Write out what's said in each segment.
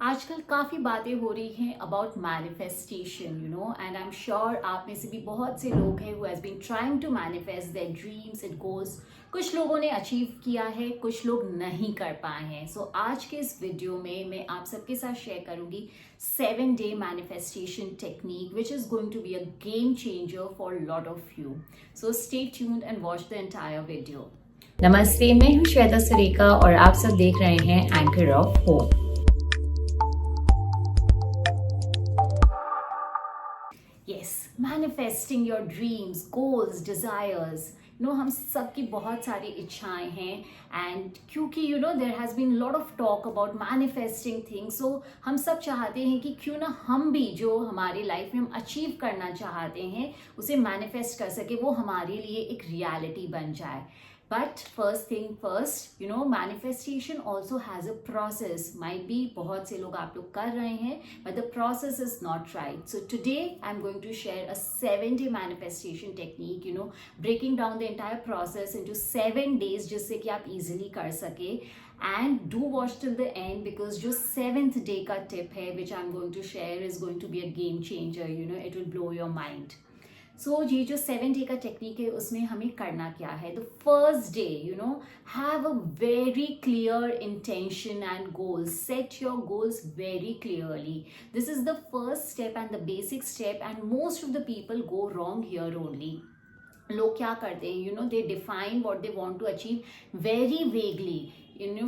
आजकल काफ़ी बातें हो रही हैं about manifestation and I am sure आप में से भी बहुत से लोग हैं who has been trying to manifest their dreams and goals. कुछ लोगों ने अचीव किया है, कुछ लोग नहीं कर पाए हैं। सो आज के इस वीडियो में मैं आप सबके साथ शेयर करूंगी 7 day manifestation technique which is going to be a game changer for lot of you. So stay tuned and watch the entire video. नमस्ते, मैं हूँ श्वेता सुरेखा और आप सब देख रहे हैं anchor of hope. Yes, manifesting your dreams, goals, desires. हम सबकी बहुत सारी इच्छाएं हैं एंड क्योंकि there has been lot of talk about manifesting things, so हम सब चाहते हैं कि क्यों ना हम भी जो हमारी लाइफ में हम अचीव करना चाहते हैं उसे मैनिफेस्ट कर सके, वो हमारे लिए एक रियलिटी बन जाए। But first thing first, manifestation also has a process. Might be बहुत से लोग आप लोग कर रहे हैं, but the process is not right. So today I'm going to share a 7 day manifestation technique, breaking down the entire process into 7 days जिससे कि आप easily कर सके। And do watch till the end because जो 7th day का tip है which I'm going to share is going to be a game changer. It will blow your mind. सो ये जो 7 डे का टेक्निक है उसमें हमें करना क्या है। The first day have a very clear intention and goals, set your goals very clearly. This is the first step and the basic step and most of the people go wrong here only. लोग क्या करते हैं, they define what they want to achieve very vaguely.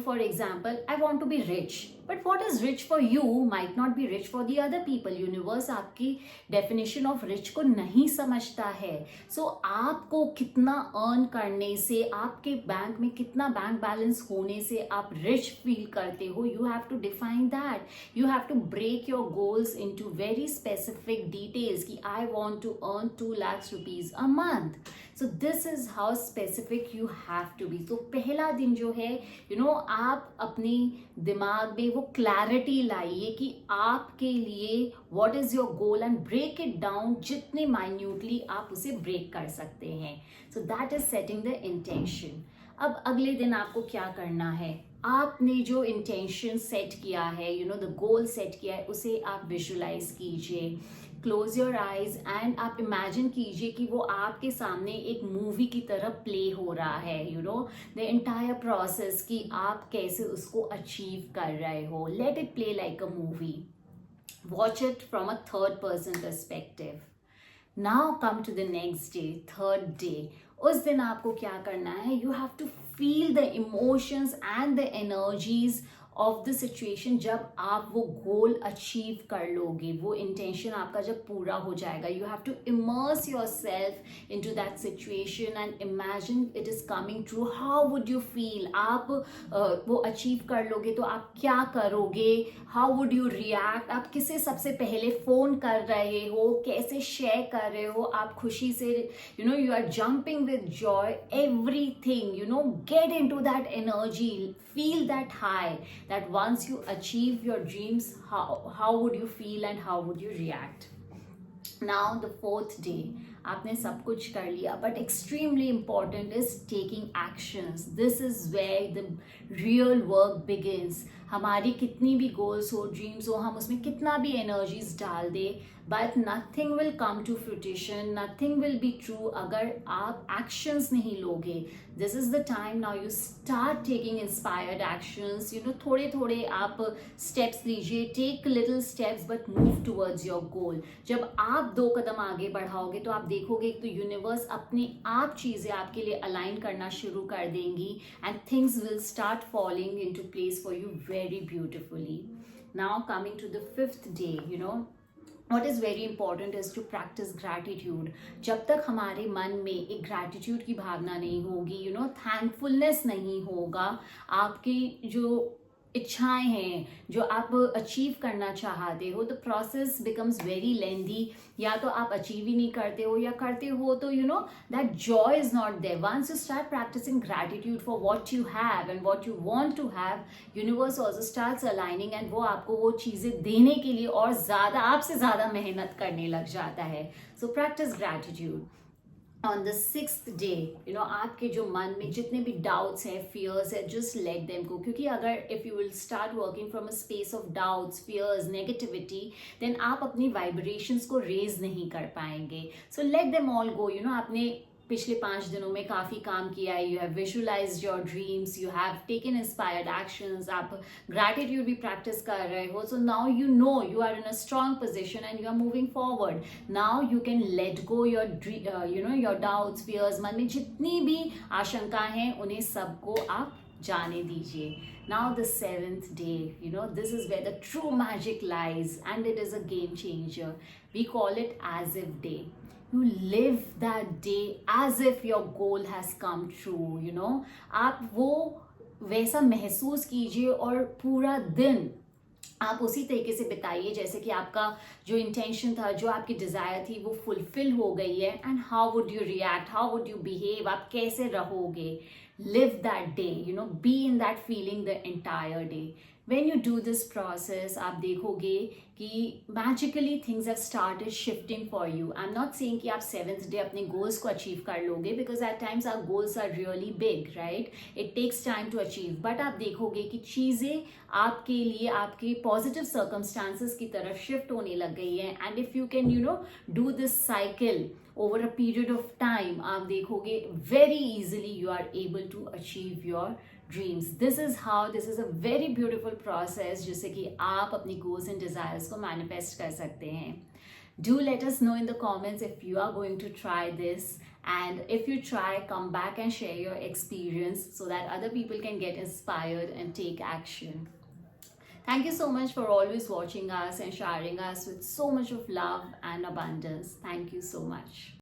For example, I want to be rich, but what is rich for you might not be rich for the other people. Universe आपकी definition of rich को नहीं समझता है। So आपको कितना earn करने से, आपके बैंक में कितना बैंक बैलेंस होने से आप rich feel करते हो, you have to define that. You have to break your goals into very specific details कि I want to earn 2 lakhs rupees a month. So this is how specific you have to be. तो पहला दिन जो है आप अपने दिमाग में वो क्लैरिटी लाइए कि आपके लिए what is your goal and break it down जितने माइन्यूटली आप उसे ब्रेक कर सकते हैं। So that is setting the intention. अब अगले दिन आपको क्या करना है, आपने जो इंटेंशन सेट किया है, द गोल सेट किया है, उसे आप विजुलाइज कीजिए। क्लोज योर आइज एंड आप इमेजिन कीजिए कि वो आपके सामने एक मूवी की तरह प्ले हो रहा है। द एंटायर प्रोसेस कि आप कैसे उसको अचीव कर रहे हो। Let it play like a movie. Watch it from a third person perspective. Now come to the next day, third day. उस दिन आपको क्या करना है, you have to feel the emotions and the energies of the situation. जब आप वो goal achieve कर लोगे, वो इंटेंशन आपका जब पूरा हो जाएगा, you have to immerse yourself into that situation and imagine it is coming true. How would you feel? आप वो अचीव कर लोगे तो आप क्या करोगे? How would you react? आप किसे सबसे पहले फोन कर रहे हो, कैसे शेयर कर रहे हो? आप खुशी से you are jumping with joy, everything, get into that energy, feel that high, that once you achieve your dreams, how would you feel and how would you react? Now the fourth day, आपने सब कुछ कर लिया, but extremely important is taking actions. This is where the real work begins. हमारी कितनी भी goals हो, dreams हो, हम उसमें कितना भी एनर्जीज डाल दे, but nothing will come to fruition, nothing will be true अगर आप एक्शंस नहीं लोगे। This is the time now you start taking inspired actions. थोड़े थोड़े आप स्टेप्स लीजिए, take little steps but move towards your goal. जब आप 2 कदम आगे बढ़ाओगे तो आप देखोगे तो यूनिवर्स अपने आप चीज़ें आपके लिए अलाइन करना शुरू कर देंगी and things will start falling into place for you very beautifully. Now coming to the 5th day, what is very important is to practice gratitude. जब तक हमारे मन में एक gratitude की भावना नहीं होगी, thankfulness नहीं होगा, आपकी जो इच्छाएं हैं, जो आप अचीव करना चाहते हो, the process becomes very lengthy. या तो आप अचीव ही नहीं करते हो, या करते हो तो that joy is not there. Once you start practising gratitude for what you have and what you want to have, universe also starts aligning and वो आपको वो चीज़ें देने के लिए और ज़्यादा, आपसे ज़्यादा मेहनत करने लग जाता है। So practice gratitude. On the sixth day, you know, आपके जो मन में जितने भी डाउट्स हैं, फियर्स है, जस्ट लेट देम गो, क्योंकि अगर if you will start working from a space of doubts, fears, negativity, then आप अपनी वाइब्रेशंस को रेज नहीं कर पाएंगे. So let them all go. You know, आपने पिछले 5 दिनों में काफ़ी काम किया है. You have visualised your dreams, you have taken inspired actions, आप ग्रैटिट्यूड भी प्रैक्टिस कर रहे हो. So now you know you are in a strong position and you are moving forward. Now you can let go your you know your doubts, fears. मन में जितनी भी आशंका हैं उन्हें सबको आप जाने दीजिए. Now the seventh day, you know, this is where the true magic lies, and it is a game changer. We call it as if day. You live that day as if your goal has come true, you know. आप वो वैसा महसूस कीजिए और पूरा दिन आप उसी तरीके से बिताइए जैसे कि आपका जो इंटेंशन था, जो आपकी डिज़ायर थी, वो फुलफिल हो गई है. And how would you react, how would you behave, आप कैसे रहोगे. Live that day, you know, be in that feeling the entire day. when you do this process, आप देखोगे कि magically things have started shifting for you. I'm not saying कि आप 7th day अपने goals को achieve कर लोगे, because at times our goals are really big, right? It takes time to achieve. But आप देखोगे कि चीज़ें आपके लिए, आपके positive circumstances की तरफ shift होने लग गई हैं. And if you can, you know, do this cycle over a period of time, आप देखोगे very easily you are able to achieve your dreams. This is a very beautiful process जिससे कि आप अपनी गोल्स एंड डिज़ायर्स को manifest कर सकते हैं. Do let us know in the comments if you are going to try this, and if you try, come back and share your experience so that other people can get inspired and take action. Thank you so much for always watching us and sharing us with so much of love and abundance. Thank you so much.